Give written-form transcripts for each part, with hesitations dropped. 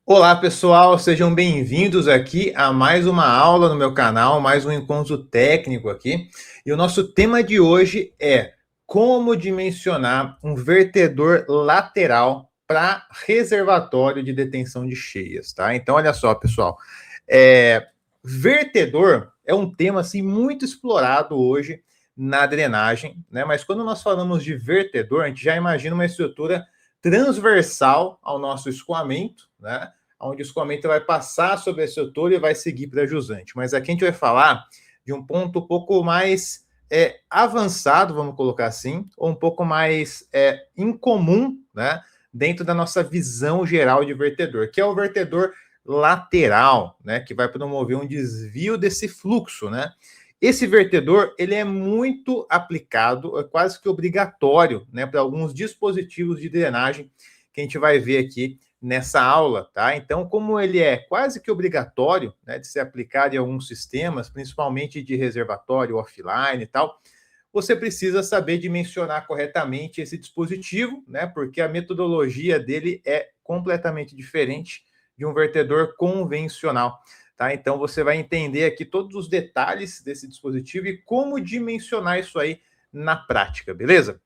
Olá, pessoal, sejam bem-vindos aqui a mais uma aula no meu canal, mais um encontro técnico aqui. E o nosso tema de hoje é como dimensionar um vertedor lateral para reservatório de detenção de cheias, tá? Então, olha só, pessoal, vertedor é um tema assim muito explorado hoje na drenagem, né? Mas quando nós falamos de vertedor, a gente já imagina uma estrutura transversal ao nosso escoamento, né? Onde o escoamento vai passar sobre a estrutura e vai seguir para jusante. Mas aqui a gente vai falar de um ponto um pouco mais avançado, vamos colocar assim, ou um pouco mais incomum, né? Dentro da nossa visão geral de vertedor, que é o vertedor lateral, né? Que vai promover um desvio desse fluxo, né? Esse vertedor ele é muito aplicado, é quase que obrigatório, né, para alguns dispositivos de drenagem que a gente vai ver aqui nessa aula, tá? Então, como ele é quase que obrigatório, né, de ser aplicado em alguns sistemas, principalmente de reservatório offline e tal, você precisa saber dimensionar corretamente esse dispositivo, né? Porque a metodologia dele é completamente diferente de um vertedor convencional. Tá? Então você vai entender aqui todos os detalhes desse dispositivo e como dimensionar isso aí na prática, beleza?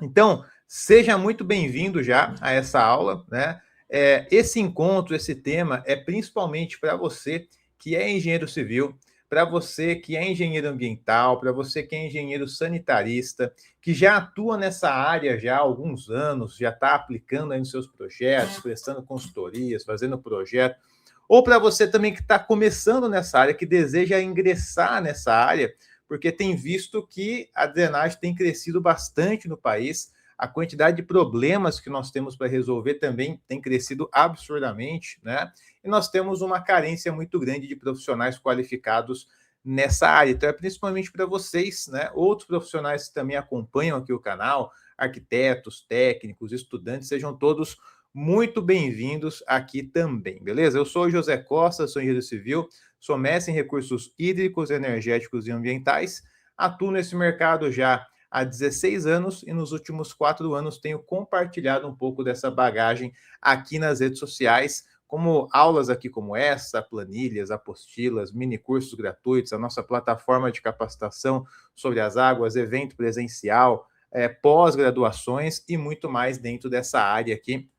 Então, seja muito bem-vindo já a essa aula, né? Esse encontro, esse tema é principalmente para você que é engenheiro civil, para você que é engenheiro ambiental, para você que é engenheiro sanitarista, que já atua nessa área já há alguns anos, já está aplicando aí nos seus projetos, prestando consultorias, fazendo projeto, ou para você também que está começando nessa área, que deseja ingressar nessa área, porque tem visto que a drenagem tem crescido bastante no país, a quantidade de problemas que nós temos para resolver também tem crescido absurdamente, né? E nós temos uma carência muito grande de profissionais qualificados nessa área. Então, é principalmente para vocês, né? Outros profissionais que também acompanham aqui o canal, arquitetos, técnicos, estudantes, sejam todos muito bem-vindos aqui também, beleza? Eu sou o José Costa, sou engenheiro civil, sou mestre em recursos hídricos, energéticos e ambientais, atuo nesse mercado já há 16 anos e nos últimos 4 anos tenho compartilhado um pouco dessa bagagem aqui nas redes sociais, como aulas aqui como essa, planilhas, apostilas, mini cursos gratuitos, a nossa plataforma de capacitação sobre as águas, evento presencial, pós-graduações e muito mais dentro dessa área aqui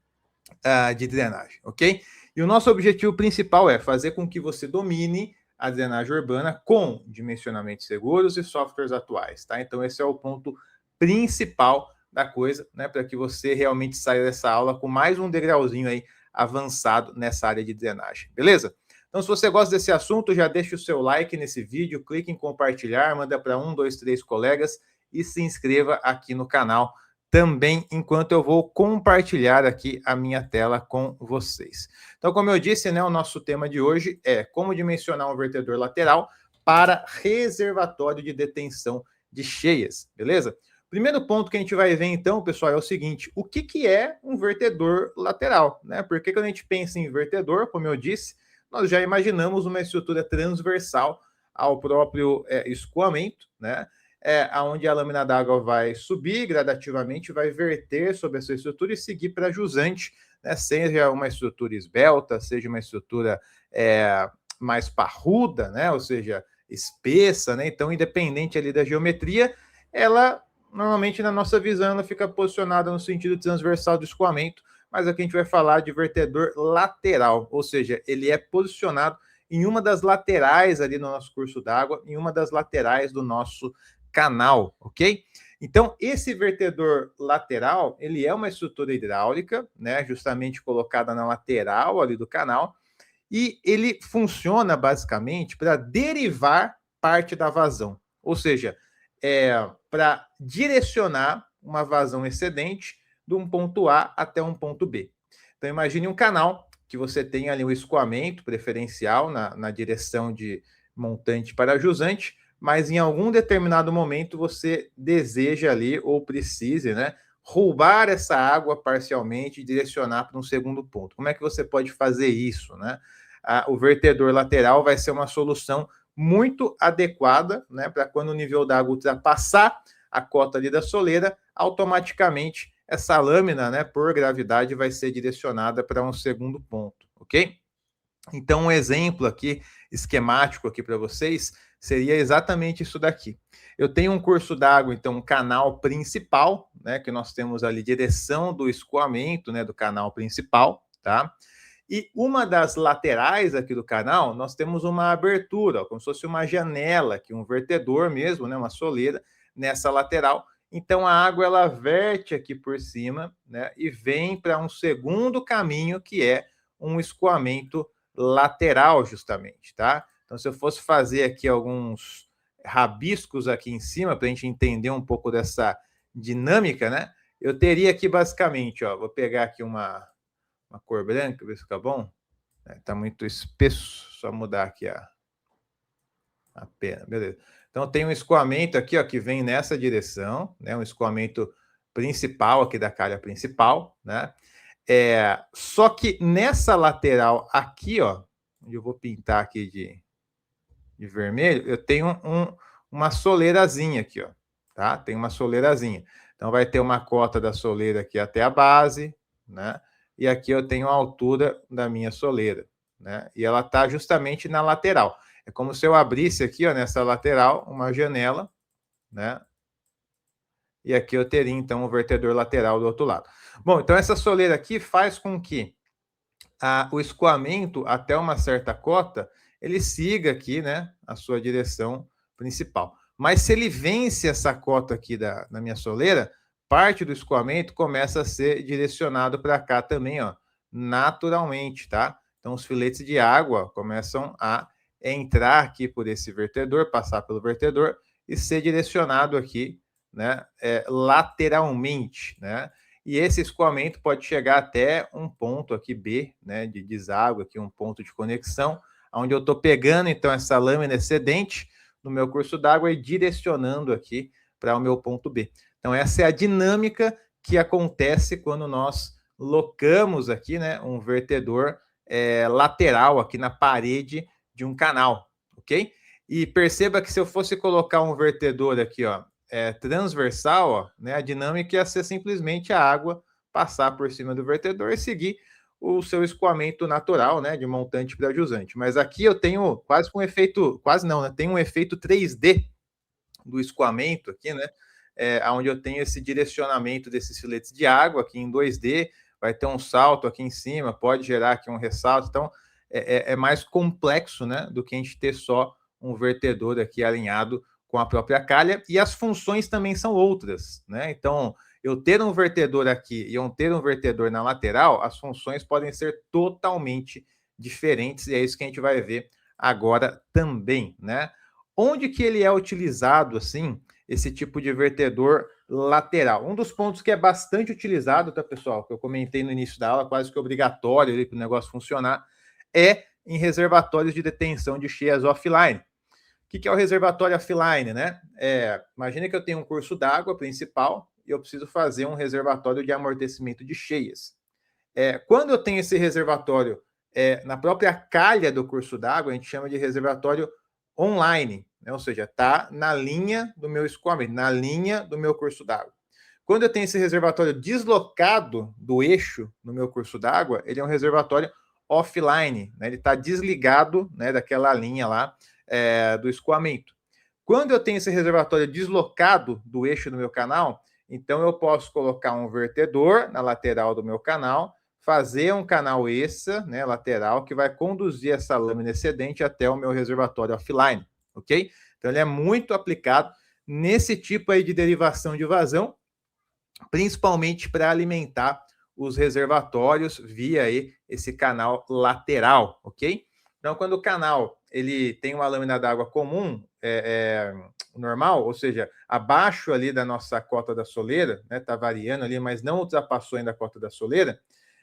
de drenagem, ok? E o nosso objetivo principal é fazer com que você domine a drenagem urbana com dimensionamentos seguros e softwares atuais, tá? Então, esse é o ponto principal da coisa, né? Para que você realmente saia dessa aula com mais um degrauzinho aí avançado nessa área de drenagem, beleza? Então, se você gosta desse assunto, já deixa o seu like nesse vídeo, clique em compartilhar, manda para 1, 2, 3 colegas e se inscreva aqui no canal também, enquanto eu vou compartilhar aqui a minha tela com vocês. Então, como eu disse, né, o nosso tema de hoje é como dimensionar um vertedor lateral para reservatório de detenção de cheias, beleza? Primeiro ponto que a gente vai ver, então, pessoal, é o seguinte: o que é um vertedor lateral, né? Porque quando a gente pensa em vertedor, como eu disse, nós já imaginamos uma estrutura transversal ao próprio escoamento, né? Onde a lâmina d'água vai subir gradativamente, vai verter sobre essa estrutura e seguir para jusante, né? Seja uma estrutura esbelta, seja uma estrutura mais parruda, né? Ou seja, espessa, né? Então, independente ali da geometria, ela normalmente na nossa visão ela fica posicionada no sentido transversal do escoamento, mas aqui a gente vai falar de vertedor lateral, ou seja, ele é posicionado em uma das laterais ali no nosso curso d'água, em uma das laterais do nosso canal, ok? Então, esse vertedor lateral, ele é uma estrutura hidráulica, né, justamente colocada na lateral ali do canal, e ele funciona basicamente para derivar parte da vazão, ou seja, para direcionar uma vazão excedente de um ponto A até um ponto B. Então, imagine um canal que você tem ali um escoamento preferencial na direção de montante para jusante, mas em algum determinado momento você deseja ali ou precise, né, roubar essa água parcialmente e direcionar para um segundo ponto. Como é que você pode fazer isso, né? O vertedor lateral vai ser uma solução muito adequada, né, para quando o nível da água ultrapassar a cota ali da soleira, automaticamente essa lâmina, né, por gravidade, vai ser direcionada para um segundo ponto, ok? ok? Então, um exemplo aqui, esquemático aqui para vocês, seria exatamente isso daqui. Eu tenho um curso d'água, então, um canal principal, né, que nós temos ali direção do escoamento, né, do canal principal, tá? E uma das laterais aqui do canal, nós temos uma abertura, ó, como se fosse uma janela aqui, um vertedor mesmo, né, uma soleira nessa lateral. Então a água ela verte aqui por cima, né, e vem para um segundo caminho que é um escoamento lateral, justamente, tá? Então se eu fosse fazer aqui alguns rabiscos aqui em cima para a gente entender um pouco dessa dinâmica, né? Eu teria aqui basicamente, ó, vou pegar aqui uma cor branca, ver se fica bom. Tá muito espesso, só mudar aqui a pena, beleza. Então tem um escoamento aqui, ó, que vem nessa direção, né? Um escoamento principal aqui da calha principal, né? Só que nessa lateral aqui, ó, onde eu vou pintar aqui de vermelho, eu tenho uma soleirazinha aqui, ó, tá? Tem uma soleirazinha. Então vai ter uma cota da soleira aqui até a base, né? E aqui eu tenho a altura da minha soleira, né? E ela está justamente na lateral. É como se eu abrisse aqui, ó, nessa lateral, uma janela, né? E aqui eu teria, então, o vertedor lateral do outro lado. Bom, então essa soleira aqui faz com que o escoamento até uma certa cota, ele siga aqui, né, a sua direção principal. Mas se ele vence essa cota aqui na minha soleira, parte do escoamento começa a ser direcionado para cá também, ó, naturalmente, tá? Então os filetes de água começam a entrar aqui por esse vertedor, passar pelo vertedor e ser direcionado aqui, né, lateralmente, né? E esse escoamento pode chegar até um ponto aqui B, né, de deságua, aqui um ponto de conexão, onde eu estou pegando então essa lâmina excedente no meu curso d'água e direcionando aqui para o meu ponto B. Então essa é a dinâmica que acontece quando nós locamos aqui, né, um vertedor lateral aqui na parede de um canal, ok? E perceba que se eu fosse colocar um vertedor aqui, ó, transversal, ó, né, a dinâmica ia ser simplesmente a água passar por cima do vertedor e seguir o seu escoamento natural, né, de montante para jusante. Mas aqui eu tenho quase um efeito, quase não, né, tem um efeito 3D do escoamento aqui, né, onde eu tenho esse direcionamento desses filetes de água aqui em 2D, vai ter um salto aqui em cima, pode gerar aqui um ressalto, então é mais complexo, né, do que a gente ter só um vertedor aqui alinhado com a própria calha, e as funções também são outras, né? Então, eu ter um vertedor aqui e eu ter um vertedor na lateral, as funções podem ser totalmente diferentes, e é isso que a gente vai ver agora também, né? Onde que ele é utilizado, assim, esse tipo de vertedor lateral? Um dos pontos que é bastante utilizado, tá, pessoal, que eu comentei no início da aula, quase que obrigatório para o negócio funcionar, é em reservatórios de detenção de cheias offline. O que é o reservatório offline, né? Imagina que eu tenho um curso d'água principal e eu preciso fazer um reservatório de amortecimento de cheias. Quando eu tenho esse reservatório na própria calha do curso d'água, a gente chama de reservatório online, né? Ou seja, está na linha do meu escoamento, na linha do meu curso d'água. Quando eu tenho esse reservatório deslocado do eixo no meu curso d'água, ele é um reservatório offline, né? Ele está desligado, né, daquela linha lá do escoamento. Quando eu tenho esse reservatório deslocado do eixo do meu canal, então eu posso colocar um vertedor na lateral do meu canal, fazer um canal extra, né, lateral, que vai conduzir essa lâmina excedente até o meu reservatório offline, ok? Então ele é muito aplicado nesse tipo aí de derivação de vazão, principalmente para alimentar os reservatórios via aí esse canal lateral, ok? Então, quando o canal ele tem uma lâmina d'água comum, normal, ou seja, abaixo ali da nossa cota da soleira, né, tá variando ali, mas não ultrapassou ainda a cota da soleira,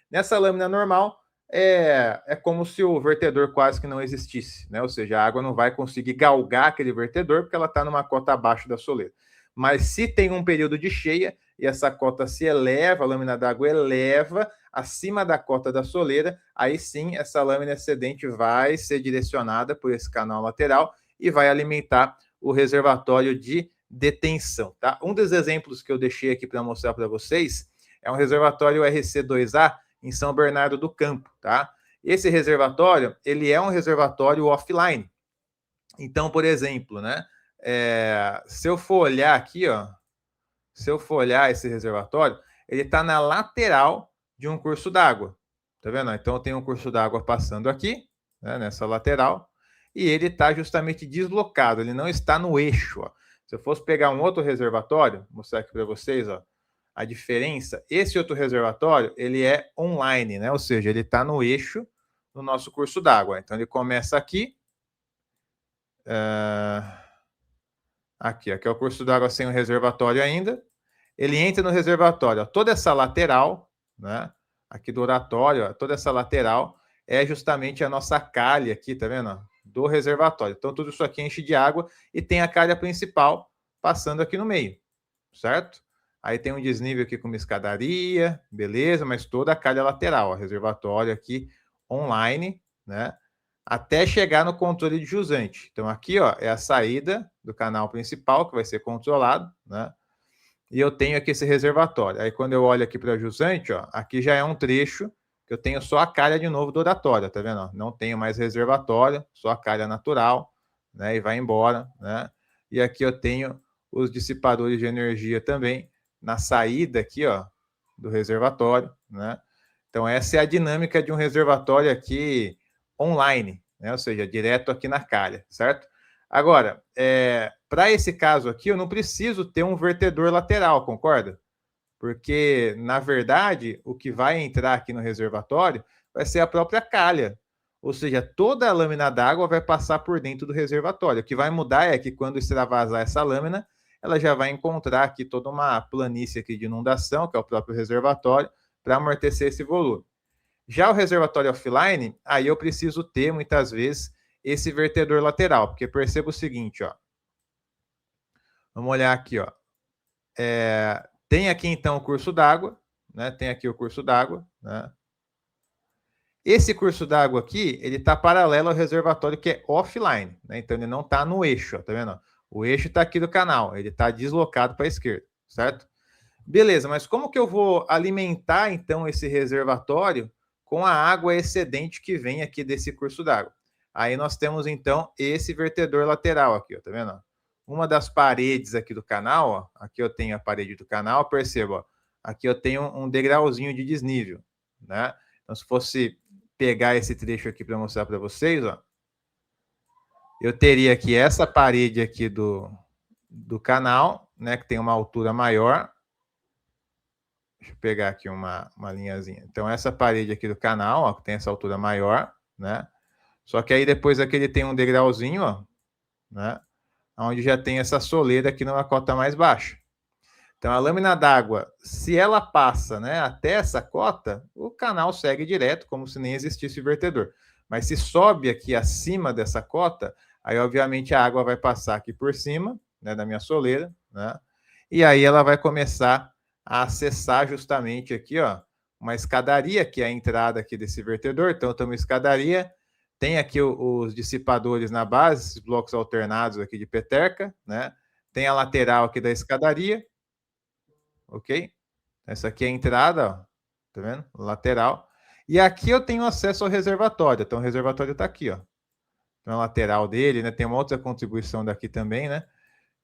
nessa lâmina normal é como se o vertedor quase que não existisse, né? Ou seja, a água não vai conseguir galgar aquele vertedor porque ela está numa cota abaixo da soleira. Mas se tem um período de cheia e essa cota se eleva, a lâmina d'água eleva acima da cota da soleira, aí sim essa lâmina excedente vai ser direcionada por esse canal lateral e vai alimentar o reservatório de detenção, tá? Um dos exemplos que eu deixei aqui para mostrar para vocês é um reservatório RC2A em São Bernardo do Campo, tá? Esse reservatório, ele é um reservatório offline. Então, por exemplo, né, se eu for olhar aqui, ó, se eu for olhar esse reservatório, ele está na lateral de um curso d'água. Tá vendo? Então, eu tenho um curso d'água passando aqui, né, nessa lateral, e ele está justamente deslocado, ele não está no eixo. Ó. Se eu fosse pegar um outro reservatório, vou mostrar aqui para vocês, ó, a diferença. Esse outro reservatório, ele é online, né? Ou seja, ele está no eixo do nosso curso d'água. Então, ele começa aqui. Aqui é o curso d'água sem o reservatório ainda. Ele entra no reservatório. Ó, toda essa lateral, né? Aqui do oratório, ó, toda essa lateral é justamente a nossa calha aqui, tá vendo? Ó, do reservatório. Então, tudo isso aqui enche de água e tem a calha principal passando aqui no meio, certo? Aí tem um desnível aqui com uma escadaria, beleza, mas toda a calha lateral, ó, reservatório aqui online, né? Até chegar no controle de jusante. Então, aqui, ó, é a saída do canal principal, que vai ser controlado, né? E eu tenho aqui esse reservatório. Aí, quando eu olho aqui para jusante, ó, aqui já é um trecho que eu tenho só a calha de novo do oratório, tá vendo? Não tenho mais reservatório, só a calha natural, né? E vai embora, né? E aqui eu tenho os dissipadores de energia também na saída aqui, ó, do reservatório, né? Então, essa é a dinâmica de um reservatório aqui online, né? Ou seja, direto aqui na calha, certo? Agora, para esse caso aqui, eu não preciso ter um vertedor lateral, concorda? Porque, na verdade, o que vai entrar aqui no reservatório vai ser a própria calha. Ou seja, toda a lâmina d'água vai passar por dentro do reservatório. O que vai mudar é que quando extravasar essa lâmina, ela já vai encontrar aqui toda uma planície aqui de inundação, que é o próprio reservatório, para amortecer esse volume. Já o reservatório offline, aí eu preciso ter, muitas vezes, esse vertedor lateral, porque perceba o seguinte, ó. Vamos olhar aqui, ó. Tem aqui, então, o curso d'água, né? Tem aqui o curso d'água, né? Esse curso d'água aqui, ele está paralelo ao reservatório que é offline, né? Então, ele não está no eixo, ó, tá vendo? O eixo está aqui do canal, ele está deslocado para a esquerda, certo? Beleza, mas como que eu vou alimentar, então, esse reservatório com a água excedente que vem aqui desse curso d'água? Aí nós temos, então, esse vertedor lateral aqui, ó, tá vendo? Uma das paredes aqui do canal, ó, aqui eu tenho a parede do canal, perceba, ó, aqui eu tenho um degrauzinho de desnível, né? Então, se fosse pegar esse trecho aqui para mostrar para vocês, ó, eu teria aqui essa parede aqui do canal, né, que tem uma altura maior. Deixa eu pegar aqui uma linhazinha. Então, essa parede aqui do canal, ó, que tem essa altura maior, né? Só que aí depois aqui ele tem um degrauzinho, ó, né? Onde já tem essa soleira aqui numa cota mais baixa. Então, a lâmina d'água, se ela passa, né, até essa cota, o canal segue direto, como se nem existisse vertedor. Mas se sobe aqui acima dessa cota, aí obviamente a água vai passar aqui por cima, né, da minha soleira, né? E aí ela vai começar a acessar justamente aqui, ó, uma escadaria, que é a entrada aqui desse vertedor. Então, eu tenho uma escadaria, tem aqui os dissipadores na base, esses blocos alternados aqui de peterca, né? Tem a lateral aqui da escadaria, ok? Essa aqui é a entrada, ó, tá vendo? Lateral. E aqui eu tenho acesso ao reservatório. Então, o reservatório está aqui, ó. Então, a lateral dele, né? Tem uma outra contribuição daqui também, né?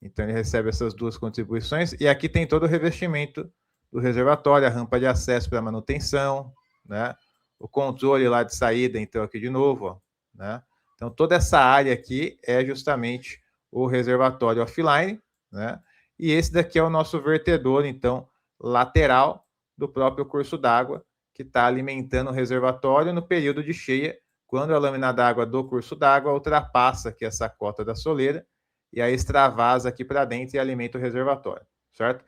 Então, ele recebe essas duas contribuições. E aqui tem todo o revestimento do reservatório, a rampa de acesso para manutenção, né? O controle lá de saída, então, aqui de novo, ó, né? Então, toda essa área aqui é justamente o reservatório offline, né? E esse daqui é o nosso vertedor, então, lateral do próprio curso d'água, que está alimentando o reservatório no período de cheia, quando a lâmina d'água do curso d'água ultrapassa aqui essa cota da soleira, e aí extravasa aqui para dentro e alimenta o reservatório, certo?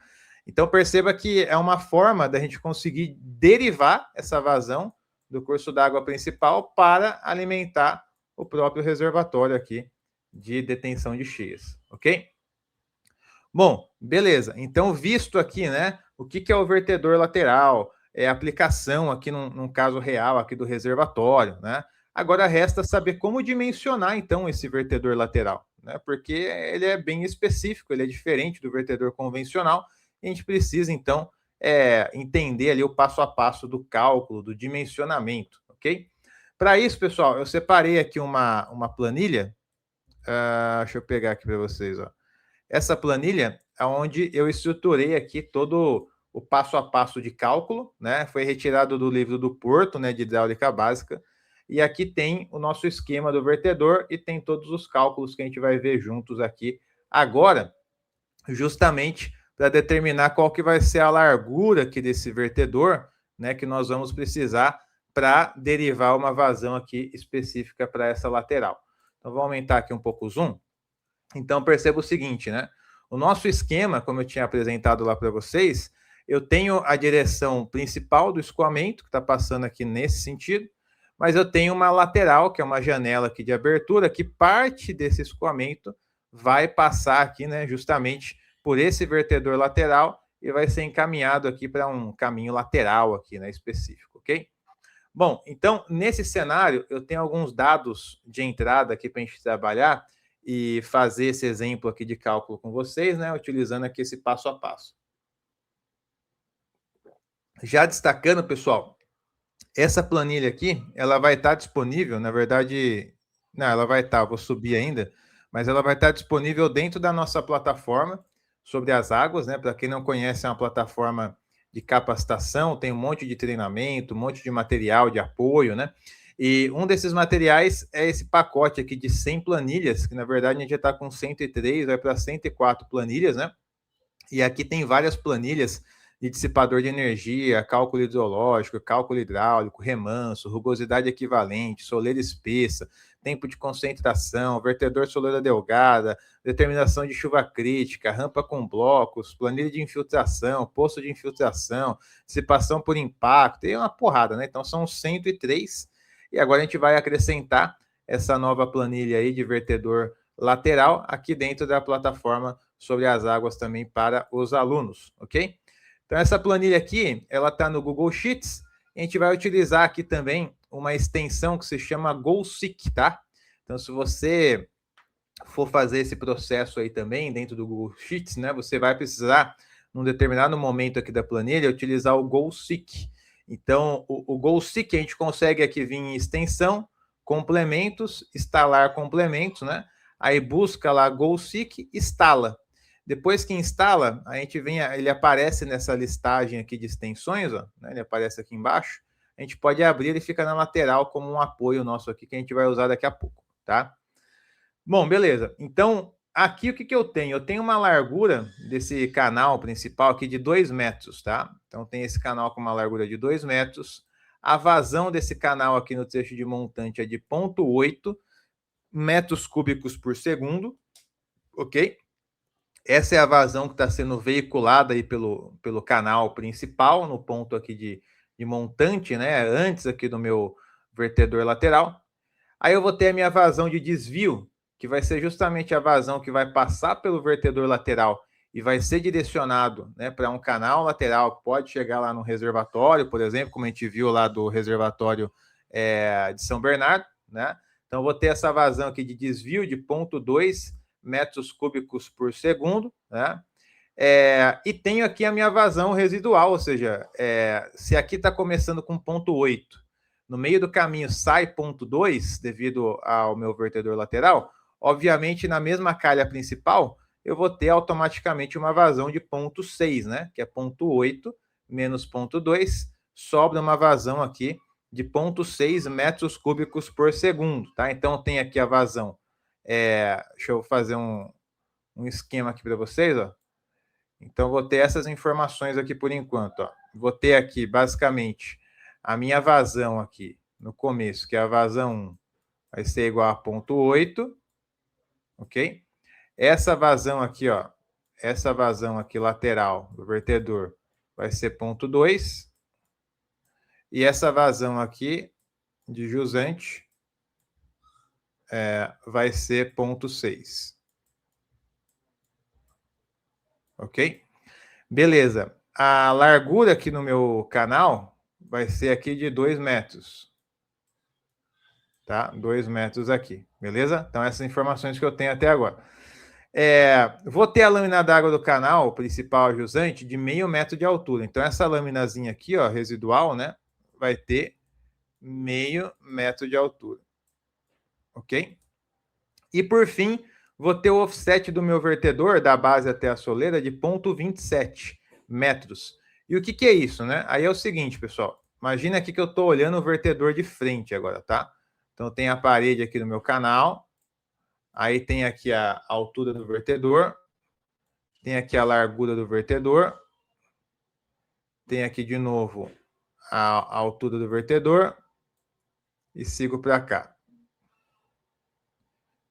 Então perceba que é uma forma da gente conseguir derivar essa vazão do curso d'água principal para alimentar o próprio reservatório aqui de detenção de cheias, ok? Bom, beleza. Então, visto aqui, né, o que é o vertedor lateral, é a aplicação aqui num caso real aqui do reservatório, né? Agora resta saber como dimensionar, então, esse vertedor lateral, né? Porque ele é bem específico, ele é diferente do vertedor convencional, e a gente precisa, então, entender ali o passo a passo do cálculo, do dimensionamento, ok? Para isso, pessoal, eu separei aqui uma planilha. Deixa eu pegar aqui para vocês. Ó. Essa planilha é onde eu estruturei aqui todo o passo a passo de cálculo, né? Foi retirado do livro do Porto, né, de hidráulica básica. E aqui tem o nosso esquema do vertedor e tem todos os cálculos que a gente vai ver juntos aqui agora, justamente para determinar qual que vai ser a largura aqui desse vertedor, né, que nós vamos precisar para derivar uma vazão aqui específica para essa lateral. Então, vou aumentar aqui um pouco o zoom. Então, perceba o seguinte, né? O nosso esquema, como eu tinha apresentado lá para vocês, eu tenho a direção principal do escoamento, que está passando aqui nesse sentido, mas eu tenho uma lateral, que é uma janela aqui de abertura, que parte desse escoamento vai passar aqui, né, justamente por esse vertedor lateral e vai ser encaminhado aqui para um caminho lateral aqui, né, específico, ok? Bom, então, nesse cenário, eu tenho alguns dados de entrada aqui para a gente trabalhar e fazer esse exemplo aqui de cálculo com vocês, né, utilizando aqui esse passo a passo. Já destacando, pessoal, essa planilha aqui, ela vai estar disponível, na verdade, não, ela vai estar, vou subir ainda, mas ela vai estar disponível dentro da nossa plataforma sobre as águas, né? Para quem não conhece, é uma plataforma de capacitação, tem um monte de treinamento, um monte de material de apoio, né? E um desses materiais é esse pacote aqui de 100 planilhas, que na verdade a gente já está com 103, vai para 104 planilhas, né? E aqui tem várias planilhas de dissipador de energia, cálculo hidrológico, cálculo hidráulico, remanso, rugosidade equivalente, soleira espessa, tempo de concentração, vertedor soleira delgada, determinação de chuva crítica, rampa com blocos, planilha de infiltração, poço de infiltração, dissipação por impacto, tem uma porrada, né? Então são 103, e agora a gente vai acrescentar essa nova planilha aí de vertedor lateral aqui dentro da plataforma sobre as águas também para os alunos, ok? Então, essa planilha aqui, ela está no Google Sheets. A gente vai utilizar aqui também uma extensão que se chama GoSeek, tá? Então, se você for fazer esse processo aí também dentro do Google Sheets, né, você vai precisar, num determinado momento aqui da planilha, utilizar o GoSeek. Então, o GoSeek a gente consegue aqui vir em extensão, complementos, instalar complementos, né? Aí busca lá GoSeek, instala. Depois que instala, a gente vem, ele aparece nessa listagem aqui de extensões, ó, né? Ele aparece aqui embaixo. A gente pode abrir, ele fica na lateral como um apoio nosso aqui que a gente vai usar daqui a pouco, tá? Bom, beleza. Então, aqui o que eu tenho? Eu tenho uma largura desse canal principal aqui de 2 metros, tá? Então, tem esse canal com uma largura de 2 metros. A vazão desse canal aqui no trecho de montante é de 0,8 metros cúbicos por segundo, ok? Essa é a vazão que está sendo veiculada aí pelo canal principal, no ponto aqui de montante, né? Antes aqui do meu vertedor lateral. Aí eu vou ter a minha vazão de desvio, que vai ser justamente a vazão que vai passar pelo vertedor lateral e vai ser direcionado, né, para um canal lateral que pode chegar lá no reservatório, por exemplo, como a gente viu lá do reservatório de São Bernardo, né? Então, eu vou ter essa vazão aqui de desvio de 0,2 metros cúbicos por segundo, né? E tenho aqui a minha vazão residual, ou seja, se aqui está começando com 0,8, no meio do caminho sai 0,2 devido ao meu vertedor lateral, obviamente na mesma calha principal eu vou ter automaticamente uma vazão de 0,6, né? Que é 0,8 menos 0,2, sobra uma vazão aqui de 0,6 metros cúbicos por segundo, tá? Então tem aqui a vazão. Deixa eu fazer um esquema aqui para vocês, ó. Então, vou ter essas informações aqui por enquanto, ó. Vou ter aqui, basicamente, a minha vazão aqui no começo, que é a vazão 1, vai ser igual a 0,8, ok? Essa vazão aqui, ó, essa vazão aqui lateral do vertedor vai ser 0,2. E essa vazão aqui de jusante vai ser 0,6. Ok? Beleza. A largura aqui no meu canal vai ser aqui de 2 metros. Tá? 2 metros aqui. Beleza? Então, essas informações que eu tenho até agora. Vou ter a lâmina d'água do canal principal jusante de 0,5 metro de altura. Então, essa laminazinha aqui, ó, residual, né? Vai ter meio metro de altura. Ok? E por fim, vou ter o offset do meu vertedor, da base até a soleira, de 0,27 metros. E o que é isso, né? Aí é o seguinte, pessoal. Imagina aqui que eu estou olhando o vertedor de frente agora, tá? Então tem a parede aqui no meu canal. Aí tem aqui a altura do vertedor. Tem aqui a largura do vertedor. Tem aqui de novo a altura do vertedor. E sigo para cá.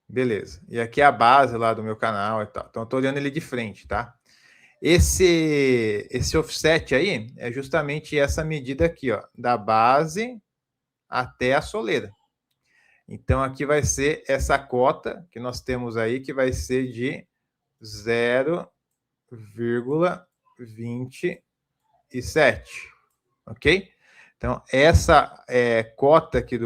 Beleza. E aqui é a base lá do meu canal e tal. Então eu tô olhando ele de frente, tá? Esse offset aí é justamente essa medida aqui, ó, da base até a soleira. Então aqui vai ser essa cota que nós temos aí, que vai ser de 0,27, ok? Então essa cota aqui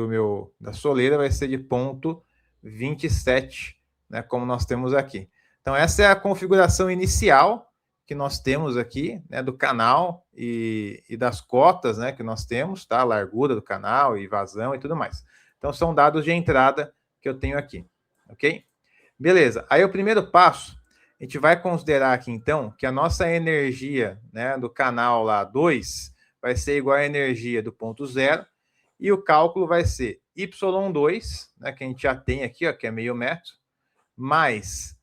da soleira vai ser de 0,27, né, como nós temos aqui. Então essa é a configuração inicial que nós temos aqui, né, do canal e das cotas, né, que nós temos, tá? A largura do canal e vazão e tudo mais. Então são dados de entrada que eu tenho aqui, ok? Beleza. Aí o primeiro passo, a gente vai considerar aqui então que a nossa energia, né, do canal lá 2 vai ser igual à energia do ponto 0 e o cálculo vai ser Y2, né, que a gente já tem aqui, ó, que é meio metro, mais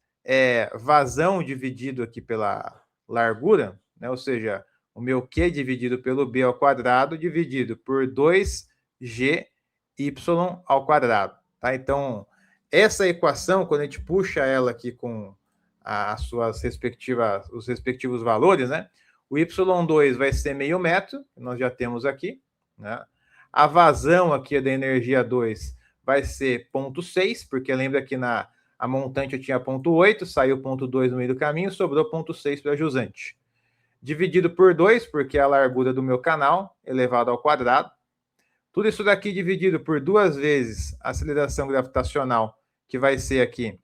vazão dividido aqui pela largura, né, ou seja, o meu Q dividido pelo B ao quadrado dividido por 2GY ao quadrado. Tá? Então, essa equação, quando a gente puxa ela aqui com os respectivos valores, né? O Y2 vai ser meio metro, que nós já temos aqui, né? A vazão aqui da energia 2 vai ser 0,6, porque lembra que a montante eu tinha 0,8, saiu 0,2 no meio do caminho, sobrou 0,6 para a jusante. Dividido por 2, porque é a largura do meu canal, elevado ao quadrado. Tudo isso daqui dividido por 2 vezes a aceleração gravitacional, que vai ser aqui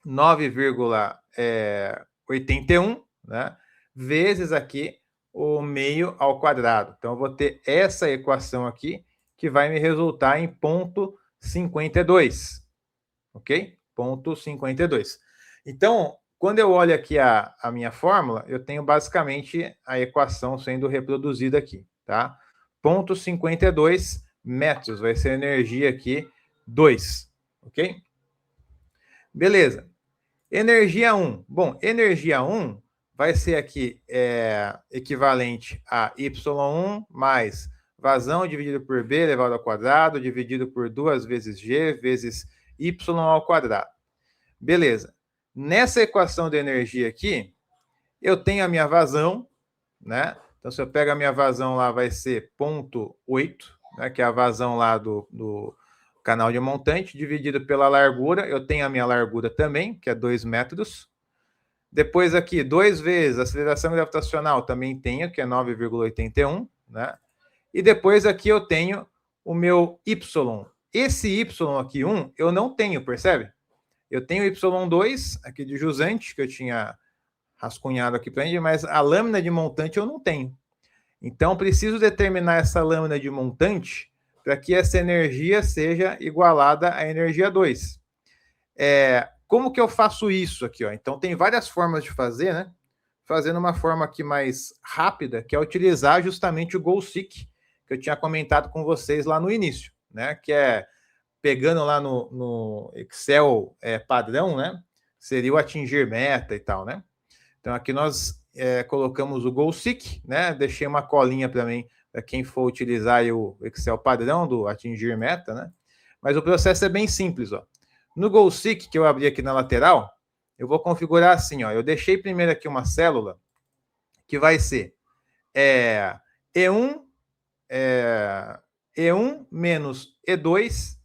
9,81, né? Vezes aqui o meio ao quadrado. Então, eu vou ter essa equação aqui, que vai me resultar em 0,52, ok? 0,52. Então, quando eu olho aqui a minha fórmula, eu tenho basicamente a equação sendo reproduzida aqui, tá? 0,52 metros, vai ser a energia aqui 2, ok? Beleza. Energia 1. Bom, energia 1 vai ser aqui equivalente a Y1 mais vazão dividido por B elevado ao quadrado, dividido por 2 vezes G vezes Y ao quadrado. Beleza. Nessa equação de energia aqui, eu tenho a minha vazão, né? Então, se eu pego a minha vazão lá, vai ser 0,8, né? Que é a vazão lá do canal de montante, dividido pela largura. Eu tenho a minha largura também, que é 2 metros. Depois aqui, 2 vezes a aceleração gravitacional, também tenho, que é 9,81, né? E depois aqui eu tenho o meu Y. Esse Y aqui, 1, eu não tenho, percebe? Eu tenho o Y2 aqui de jusante, que eu tinha rascunhado aqui para gente, mas a lâmina de montante eu não tenho. Então, preciso determinar essa lâmina de montante para que essa energia seja igualada à energia 2. Como que eu faço isso aqui? Ó? Então, tem várias formas de fazer, né? Fazendo uma forma aqui mais rápida, que é utilizar justamente o goal-seek, que eu tinha comentado com vocês lá no início, né? Que é pegando lá no Excel padrão, né? Seria o atingir meta e tal, né? Então, aqui nós colocamos o goal-seek, né? Deixei uma colinha para mim, para quem for utilizar o Excel padrão do atingir meta, né? Mas o processo é bem simples, ó. No goal-seek, que eu abri aqui na lateral, eu vou configurar assim, ó. Eu deixei primeiro aqui uma célula que vai ser E1 menos E2,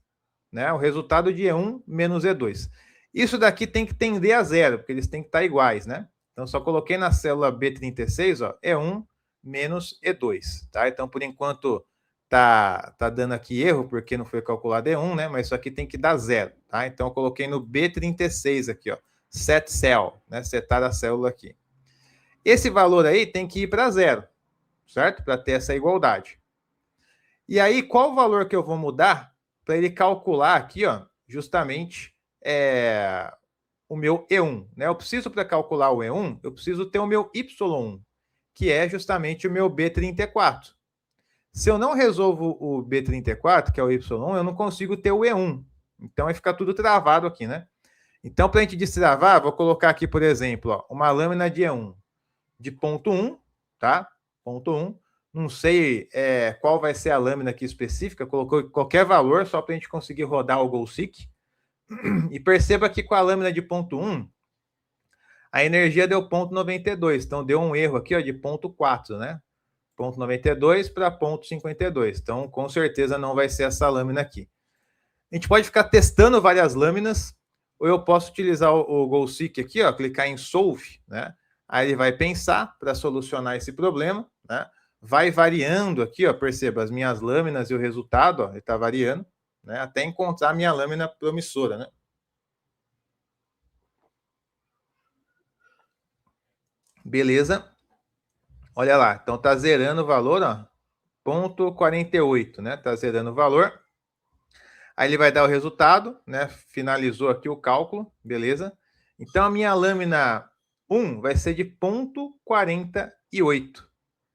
né? O resultado de E1 menos E2. Isso daqui tem que tender a zero, porque eles têm que estar iguais, né? Então, só coloquei na célula B36, ó, E1 menos E2, tá? Então, por enquanto, tá dando aqui erro, porque não foi calculado E1, né? Mas isso aqui tem que dar zero, tá? Então, eu coloquei no B36 aqui, ó, set cell, né? Setar a célula aqui. Esse valor aí tem que ir para zero, certo? Para ter essa igualdade. E aí, qual o valor que eu vou mudar para ele calcular aqui, ó, justamente o meu E1, né? Eu preciso, para calcular o E1, eu preciso ter o meu Y1, que é justamente o meu B34. Se eu não resolvo o B34, que é o Y1, eu não consigo ter o E1. Então vai ficar tudo travado aqui, né? Então, para a gente destravar, vou colocar aqui, por exemplo, ó, uma lâmina de E1 de ponto 1, tá? Ponto 1. Não sei qual vai ser a lâmina aqui específica, colocou qualquer valor só para a gente conseguir rodar o GoSeek. E perceba que com a lâmina de ponto 1, a energia deu ponto 92, então deu um erro aqui ó, de ponto 4, né? Ponto 92 para ponto 52. Então, com certeza não vai ser essa lâmina aqui. A gente pode ficar testando várias lâminas, ou eu posso utilizar o GoSeek aqui, ó, clicar em Solve, né? Aí ele vai pensar para solucionar esse problema, né? Vai variando aqui, ó, perceba, as minhas lâminas e o resultado, ó, ele está variando, né? Até encontrar a minha lâmina promissora, né? Beleza. Olha lá, então tá zerando o valor, ó, ponto 48, né? Tá zerando o valor. Aí ele vai dar o resultado, né? Finalizou aqui o cálculo, beleza? Então a minha lâmina 1 vai ser de ponto 48,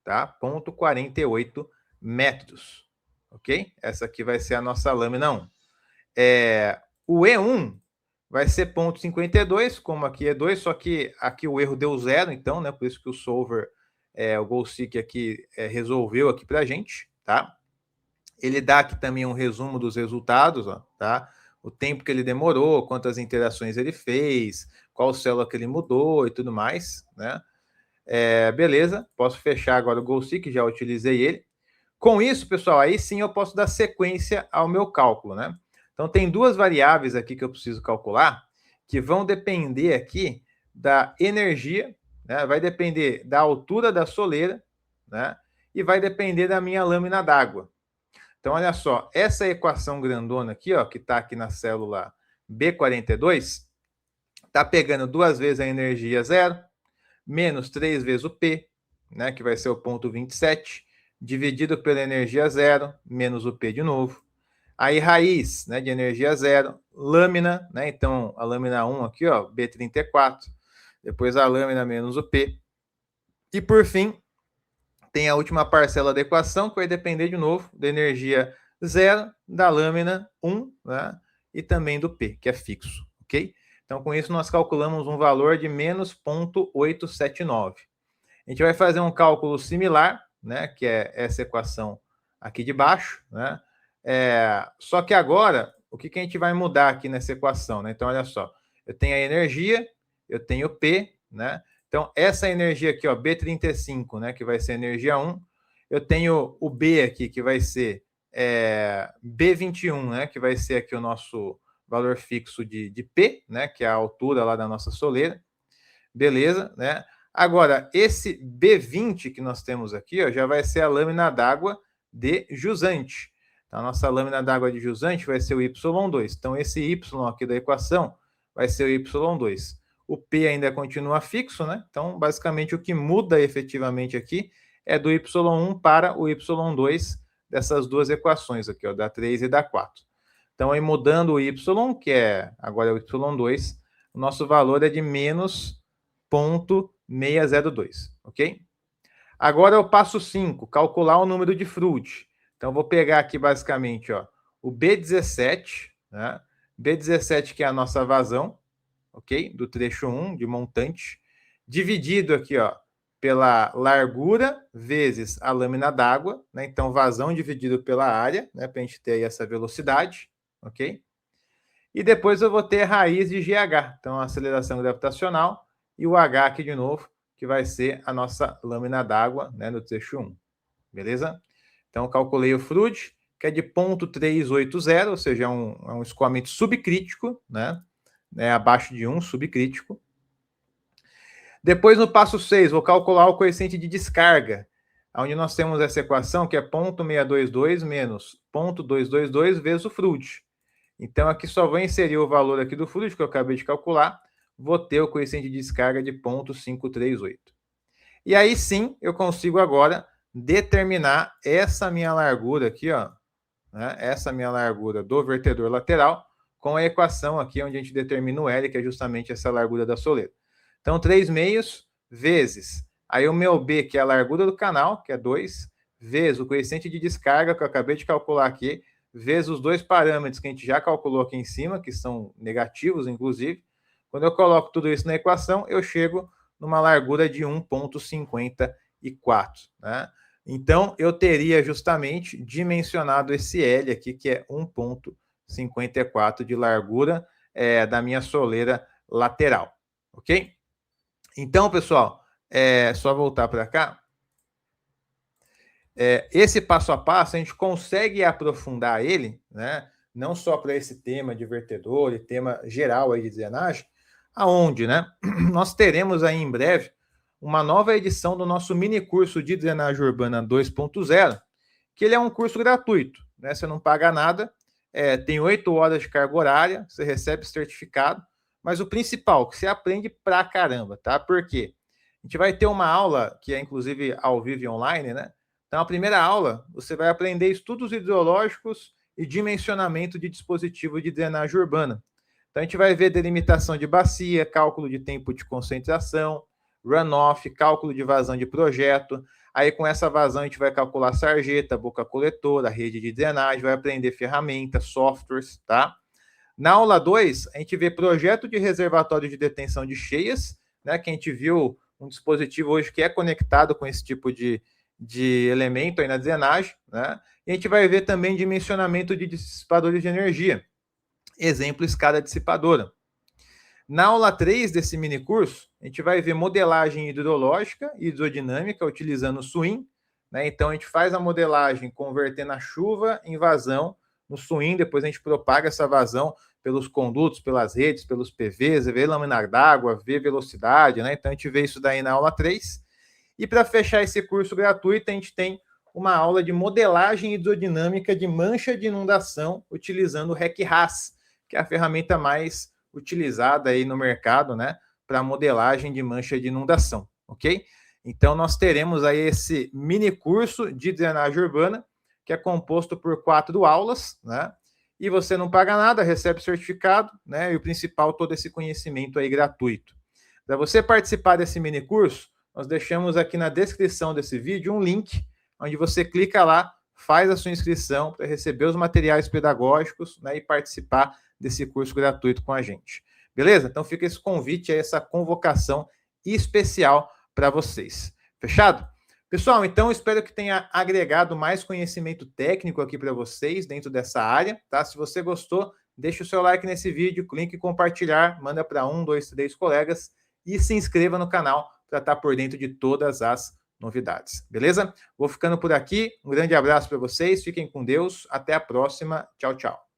tá? Ponto 48 metros, ok? Essa aqui vai ser a nossa lâmina 1. O E1 vai ser ponto 52, como aqui é 2, só que aqui o erro deu 0, então, né? Por isso que o solver, o GoSeek aqui resolveu aqui pra gente, tá? Ele dá aqui também um resumo dos resultados, ó, tá? O tempo que ele demorou, quantas interações ele fez, qual célula que ele mudou e tudo mais, né? Beleza, posso fechar agora o GoSeek, já utilizei ele. Com isso, pessoal, aí sim eu posso dar sequência ao meu cálculo, né? Então, tem duas variáveis aqui que eu preciso calcular, que vão depender aqui da energia, né? Vai depender da altura da soleira, né? E vai depender da minha lâmina d'água. Então, olha só, essa equação grandona aqui, ó, que está aqui na célula B42, está pegando duas vezes a energia zero, menos 3 vezes o P, né, que vai ser o ponto 27, dividido pela energia zero, menos o P de novo. Aí, raiz, né, de energia zero, lâmina, né, então a lâmina 1 aqui, ó, B34, depois a lâmina menos o P. E, por fim, tem a última parcela da equação, que vai depender, de novo, da energia zero, da lâmina 1, né, e também do P, que é fixo, ok? Então, com isso, nós calculamos um valor de menos 0,879. A gente vai fazer um cálculo similar, né, que é essa equação aqui de baixo, né? Só que agora, o que a gente vai mudar aqui nessa equação, né? Então, olha só, eu tenho a energia, eu tenho P, né? Então, essa energia aqui, ó, B35, né, que vai ser energia 1, eu tenho o B aqui, que vai ser B21, né, que vai ser aqui o nosso valor fixo de P, né, que é a altura lá da nossa soleira. Beleza, né? Agora, esse B20 que nós temos aqui, ó, já vai ser a lâmina d'água de jusante. Então, a nossa lâmina d'água de jusante vai ser o Y2. Então, esse Y aqui da equação vai ser o Y2. O P ainda continua fixo, né? Então, basicamente, o que muda efetivamente aqui é do Y1 para o Y2 dessas duas equações aqui, ó, da 3 e da 4. Então, aí mudando o Y, que é agora o Y2, o nosso valor é de menos 0,602, ok? Agora eu passo 5, calcular o número de Froude. Então, vou pegar aqui basicamente, ó, o B17, né? B17 que é a nossa vazão, ok? Do trecho 1, de montante, dividido aqui, ó, pela largura vezes a lâmina d'água, né? Então, vazão dividido pela área, né? Para a gente ter aí essa velocidade, ok? E depois eu vou ter raiz de GH, então a aceleração gravitacional, e o H aqui de novo, que vai ser a nossa lâmina d'água, né, no trecho 1. Beleza? Então, calculei o Froude, que é de 0,380, ou seja, é um escoamento subcrítico, né? Abaixo de 1, subcrítico. Depois, no passo 6, vou calcular o coeficiente de descarga, onde nós temos essa equação, que é 0,622 menos 0,222 vezes o Froude. Então, aqui só vou inserir o valor aqui do Froude, que eu acabei de calcular, vou ter o coeficiente de descarga de 0,538. E aí sim, eu consigo agora determinar essa minha largura aqui, ó, né, essa minha largura do vertedor lateral, com a equação aqui onde a gente determina o L, que é justamente essa largura da soleira. Então, 3 meios vezes, aí o meu B, que é a largura do canal, que é 2, vezes o coeficiente de descarga, que eu acabei de calcular aqui, vezes os dois parâmetros que a gente já calculou aqui em cima, que são negativos, inclusive. Quando eu coloco tudo isso na equação, eu chego numa largura de 1,54, né? Então, eu teria justamente dimensionado esse L aqui, que é 1,54 de largura da minha soleira lateral, ok? Então, pessoal, só voltar para cá. Esse passo a passo, a gente consegue aprofundar ele, né? Não só para esse tema de vertedor e tema geral aí de drenagem, aonde, né? Nós teremos aí em breve uma nova edição do nosso mini curso de drenagem urbana 2.0, que ele é um curso gratuito, né? Você não paga nada, tem 8 horas de carga horária, você recebe certificado, mas o principal, que você aprende pra caramba, tá? Por quê? A gente vai ter uma aula, que é inclusive ao vivo e online, né? Então, a primeira aula, você vai aprender estudos hidrológicos e dimensionamento de dispositivo de drenagem urbana. Então, a gente vai ver delimitação de bacia, cálculo de tempo de concentração, runoff, cálculo de vazão de projeto. Aí, com essa vazão, a gente vai calcular sarjeta, boca coletora, rede de drenagem, vai aprender ferramentas, softwares, tá? Na aula 2, a gente vê projeto de reservatório de detenção de cheias, né? Que a gente viu um dispositivo hoje que é conectado com esse tipo de elemento aí na drenagem, né? E a gente vai ver também dimensionamento de dissipadores de energia. Exemplo, escada dissipadora. Na aula 3 desse mini curso, a gente vai ver modelagem hidrológica e hidrodinâmica utilizando o swim, né? Então, a gente faz a modelagem convertendo a chuva em vazão no swim, depois a gente propaga essa vazão pelos condutos, pelas redes, pelos PVs, vê lâmina d'água, vê velocidade, né? Então, a gente vê isso daí na aula 3. E para fechar esse curso gratuito, a gente tem uma aula de modelagem hidrodinâmica de mancha de inundação utilizando o REC-RAS, que é a ferramenta mais utilizada aí no mercado, né, para modelagem de mancha de inundação, ok? Então, nós teremos aí esse mini curso de drenagem urbana, que é composto por 4 aulas, né? E você não paga nada, recebe certificado, né? E o principal, todo esse conhecimento aí gratuito. Para você participar desse mini curso, nós deixamos aqui na descrição desse vídeo um link, onde você clica lá, faz a sua inscrição para receber os materiais pedagógicos, né, e participar desse curso gratuito com a gente. Beleza? Então fica esse convite, essa convocação especial para vocês. Fechado? Pessoal, então espero que tenha agregado mais conhecimento técnico aqui para vocês dentro dessa área, tá? Se você gostou, deixa o seu like nesse vídeo, clique em compartilhar, manda para 1, 2, 3 colegas e se inscreva no canal para estar por dentro de todas as novidades, beleza? Vou ficando por aqui, um grande abraço para vocês, fiquem com Deus, até a próxima, tchau, tchau.